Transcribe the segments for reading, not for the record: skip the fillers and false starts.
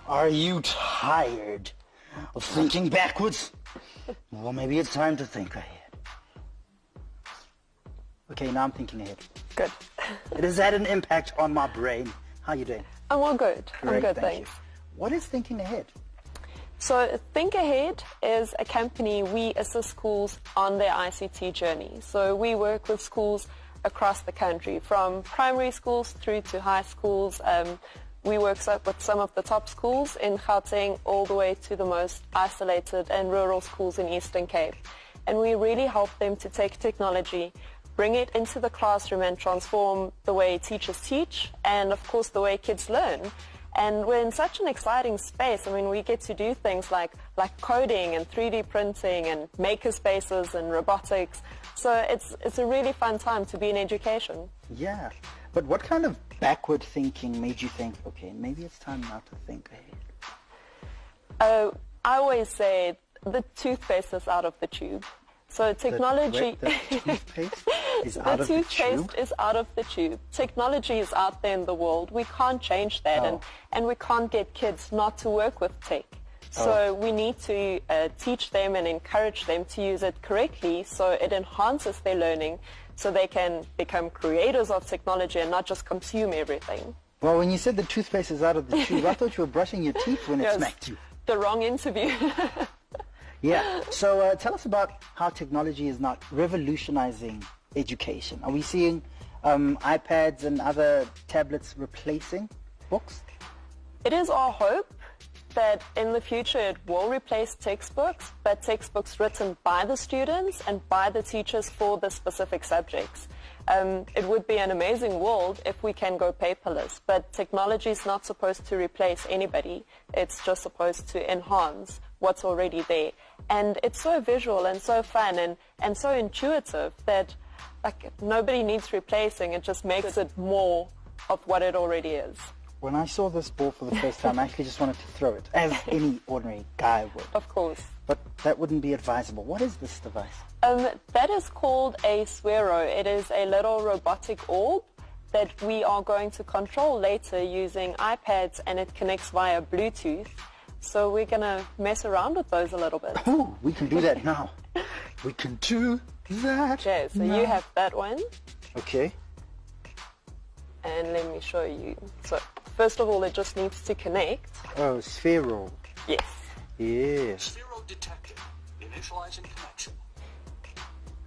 Are you tired of thinking backwards? Well, maybe it's time to think ahead. Okay, now I'm thinking ahead. Good. It has had an impact on my brain. How are you doing? I'm all good. Great, I'm good, thank you. thanks. What is thinking ahead? So Think Ahead is a company. We assist schools on their ICT journey. So we work with schools across the country, from primary schools through to high schools. We work with some of the top schools in Gauteng all the way to the most isolated and rural schools in Eastern Cape. And we really help them to take technology, bring it into the classroom and transform the way teachers teach and, of course, the way kids learn. And we're in such an exciting space. I mean, we get to do things like coding and 3D printing and maker spaces and robotics. So it's a really fun time to be in education. Yeah, but what kind of backward thinking made you think, okay, maybe it's time now to think ahead? I always say the toothpaste is out of the tube. So technology... The toothpaste is out of the tube? The toothpaste is out of the tube. Technology is out there in the world. We can't change that, and we can't get kids not to work with tech. So we need to teach them and encourage them to use it correctly so it enhances their learning, so they can become creators of technology and not just consume everything. Well, when you said the toothpaste is out of the tube, I thought you were brushing your teeth when it smacked you. The wrong interview. Yeah, so tell us about how technology is now revolutionizing education. Are we seeing iPads and other tablets replacing books? It is our hope that in the future it will replace textbooks, but textbooks written by the students and by the teachers for the specific subjects. It would be an amazing world if we can go paperless, but technology is not supposed to replace anybody. It's just supposed to enhance what's already there. And it's so visual and so fun and so intuitive that nobody needs replacing. It just makes it more of what it already is. When I saw this ball for the first time, I actually just wanted to throw it, as any ordinary guy would. Of course. But that wouldn't be advisable. What is this device? That is called a Sphero. It is a little robotic orb that we are going to control later using iPads, and it connects via Bluetooth. So we're going to mess around with those a little bit. Oh, we can do that now. We can do that. Okay, so you have that one. Okay. And let me show you. So first of all, it just needs to connect. Oh, Sphero. Yes. Yes. Sphero detected. Initializing connection.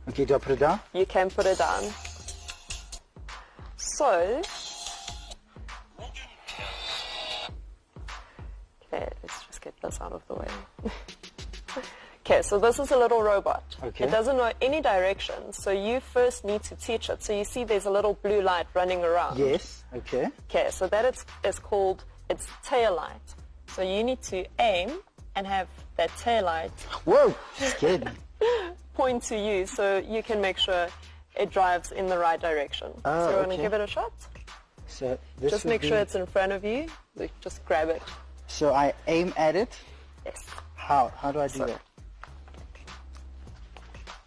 Okay, do I put it down? You can put it down. So, okay, let's just get this out of the way. Okay, so this is a little robot. Okay. It doesn't know any direction, so you first need to teach it. So you see there's a little blue light running around. Yes, okay. Okay, so that is called its tail light. So you need to aim and have that tail light Whoa, scared me. point to you so you can make sure it drives in the right direction. Oh, so you want to okay. give it a shot? So this Just would make be... sure it's in front of you. Like, just grab it. So I aim at it. Yes. How? How do I do So- that?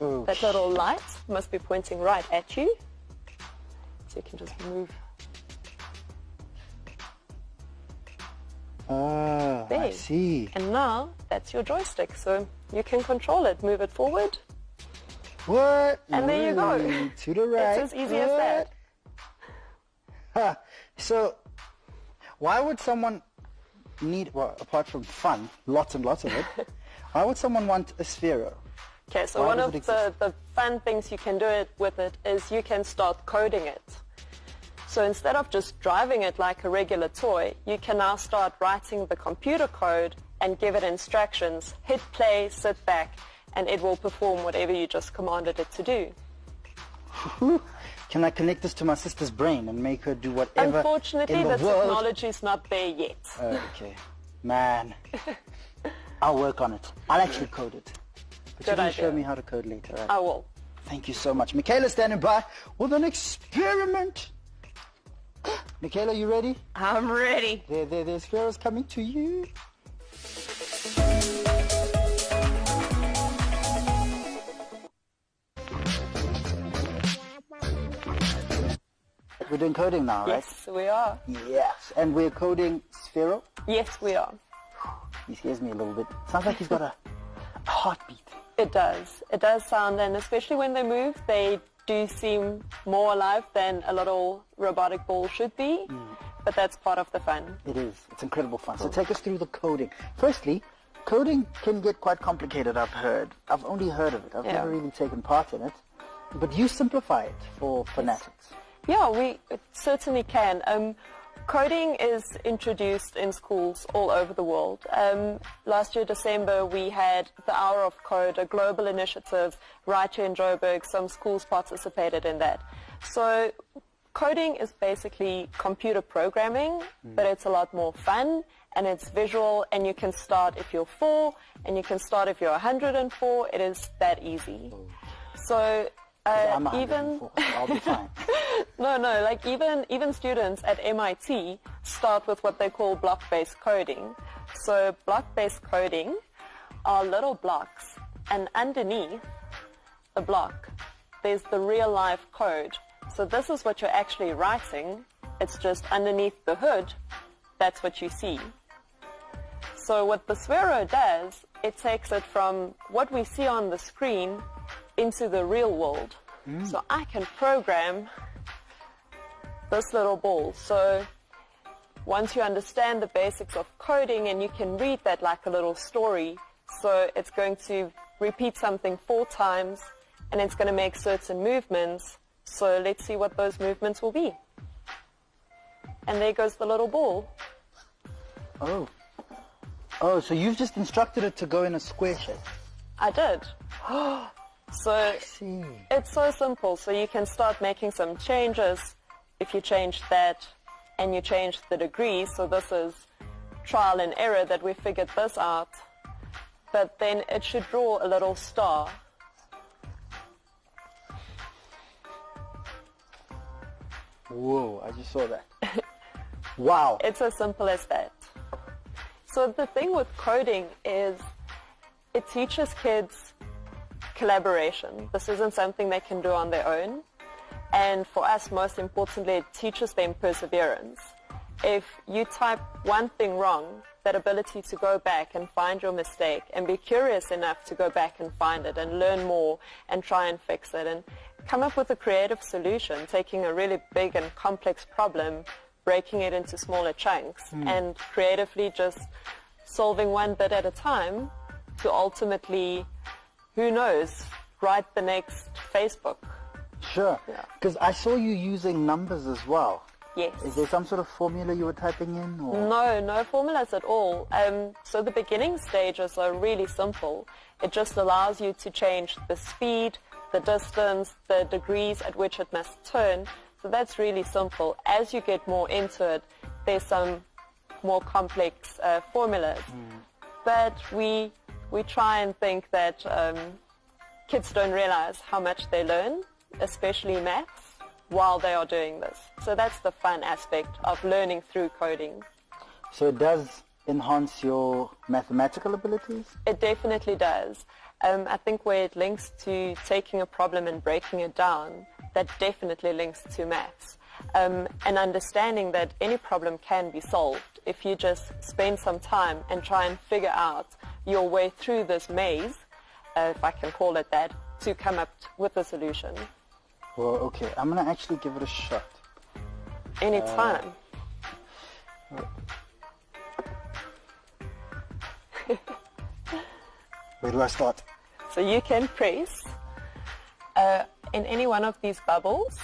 Oh, That little light must be pointing right at you. So you can just move. I There. see. And now that's your joystick. So you can control it. Move it forward. What? And there you go. To the right. It's as easy as that. Huh. So, why would someone need, well, apart from fun, lots and lots of it, why would someone want a Sphero? Okay, so Why one does of it exist? the fun things you can do with it is you can start coding it. So instead of just driving it like a regular toy, you can now start writing the computer code and give it instructions. Hit play, sit back, and it will perform whatever you just commanded it to do. Can I connect this to my sister's brain and make her do whatever Unfortunately, in the the world? technology is not there yet. Okay. Man. I'll work on it. I'll actually code it. But you're Good going to show idea. me how to code later, right? I will. Thank you so much. Michaela's standing by with an experiment. Michaela, you ready? I'm ready. The Sphero's coming to you. We're doing coding now, right? Yes, we are. Yes. And we're coding Sphero? Yes, we are. He scares me a little bit. Sounds like he's got a heartbeat. It does. It does sound, and especially when they move, they do seem more alive than a little robotic ball should be. But that's part of the fun. It is. It's incredible fun. So take us through the coding. Firstly, coding can get quite complicated, I've heard. I've only heard of it. I've never really taken part in it. But you simplify it for FUN-natics. Yeah, we certainly can. Coding is introduced in schools all over the world. Last year, December, we had the Hour of Code, a global initiative right here in Joburg. Some schools participated in that. So coding is basically computer programming, but it's a lot more fun, and it's visual, and you can start if you're 4, and you can start if you're 104. It is that easy. So I'm even 104, I'll be fine. no, like even students at MIT start with what they call block-based coding. So block-based coding are little blocks, and underneath the block there's the real-life code. So this is what you're actually writing. It's just underneath the hood, that's what you see. So what the Sphero does, it takes it from what we see on the screen into the real world. So I can program this little ball. So once you understand the basics of coding, and you can read that like a little story, so it's going to repeat something 4 times, and it's going to make certain movements. So let's see what those movements will be. And there goes the little ball. Oh, so you've just instructed it to go in a square shape. I did. So See. it's so simple. So you can start making some changes. If you change that and you change the degrees, so this is trial and error that we figured this out, but then it should draw a little star. Whoa, I just saw that. Wow. It's as simple as that. So the thing with coding is it teaches kids collaboration. This isn't something they can do on their own. And for us, most importantly, it teaches them perseverance. If you type one thing wrong, that ability to go back and find your mistake and be curious enough to go back and find it and learn more and try and fix it and come up with a creative solution, taking a really big and complex problem, breaking it into smaller chunks, and creatively just solving one bit at a time to ultimately, who knows, write the next Facebook. Sure. Because I saw you using numbers as well. Yes. Is there some sort of formula you were typing in? Or? No formulas at all. So the beginning stages are really simple. It just allows you to change the speed, the distance, the degrees at which it must turn. So that's really simple. As you get more into it, there's some more complex formulas. But we try and think that kids don't realize how much they learn, especially maths, while they are doing this. So that's the fun aspect of learning through coding. So it does enhance your mathematical abilities? It definitely does. I think where it links to taking a problem and breaking it down, that definitely links to maths. And understanding that any problem can be solved if you just spend some time and try and figure out your way through this maze, if I can call it that, to come up with a solution. Well, okay, I'm going to actually give it a shot. Anytime. Where do I start? So you can press in any one of these bubbles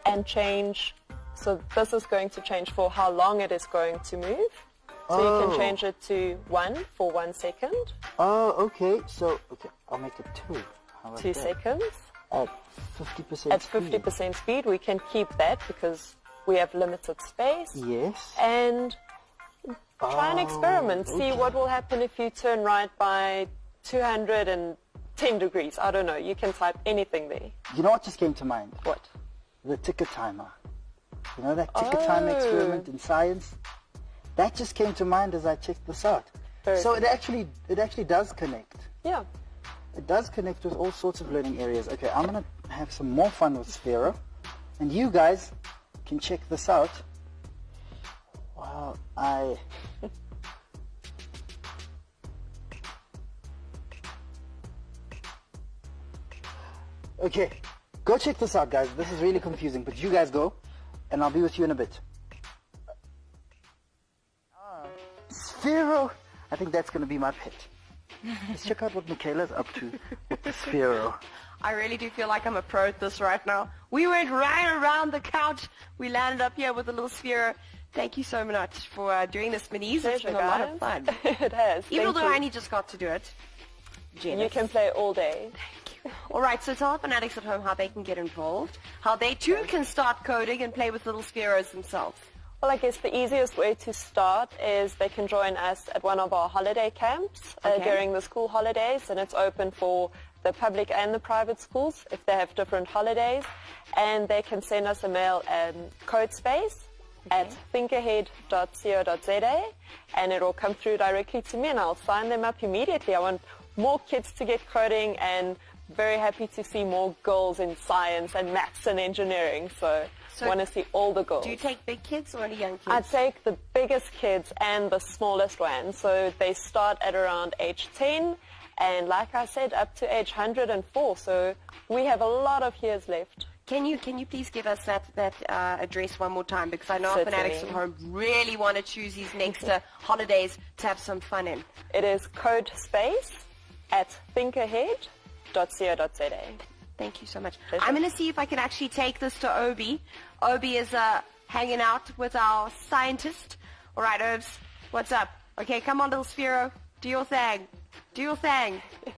and change. So this is going to change for how long it is going to move. So you can change it to 1 for 1 second. Oh, okay. So, okay, I'll make it 2. How about 2 that? seconds. At 50% At speed. 50% speed, we can keep that because we have limited space. Yes. And try and experiment. See what will happen if you turn right by 210 degrees. I don't know. You can type anything there. You know what just came to mind? What? The ticker timer. You know that ticker timer experiment in science? That just came to mind as I checked this out. So it actually does connect. Yeah. It does connect with all sorts of learning areas. Okay, I'm going to have some more fun with Sphero. And you guys can check this out. Wow, Okay, go check this out, guys. This is really confusing, but you guys go, and I'll be with you in a bit. Sphero. I think that's going to be my pet. Let's check out what Michaela's up to with the Sphero. I really do feel like I'm a pro at this right now. We went right around the couch. We landed up here with a little Sphero. Thank you so much for doing this, Mineze. It's been a lot of fun. It has. Even though I only just got to do it. You can play all day. All right, so tell our fanatics at home how they can get involved, how they too can start coding and play with little Spheros themselves. Well, I guess the easiest way to start is they can join us at one of our holiday camps during the school holidays, and it's open for the public and the private schools if they have different holidays. And they can send us a mail code space at thinkahead.co.za, and it will come through directly to me, and I'll sign them up immediately. I want more kids to get coding, and very happy to see more girls in science and maths and engineering. So I want to see all the girls. Do you take big kids or any young kids? I take the biggest kids and the smallest ones. So they start at around age 10, and like I said, up to age 104. So we have a lot of years left. Can you please give us that address one more time? Because I know our Certainly. fanatics at home really want to choose these next holidays to have some fun in. It is code space at thinkahead.co.za. Thank you so much. Pleasure. I'm going to see if I can actually take this to Obi. Obi is hanging out with our scientist. All right, Obs, what's up? Okay, come on, little Sphero. Do your thing. Do your thing.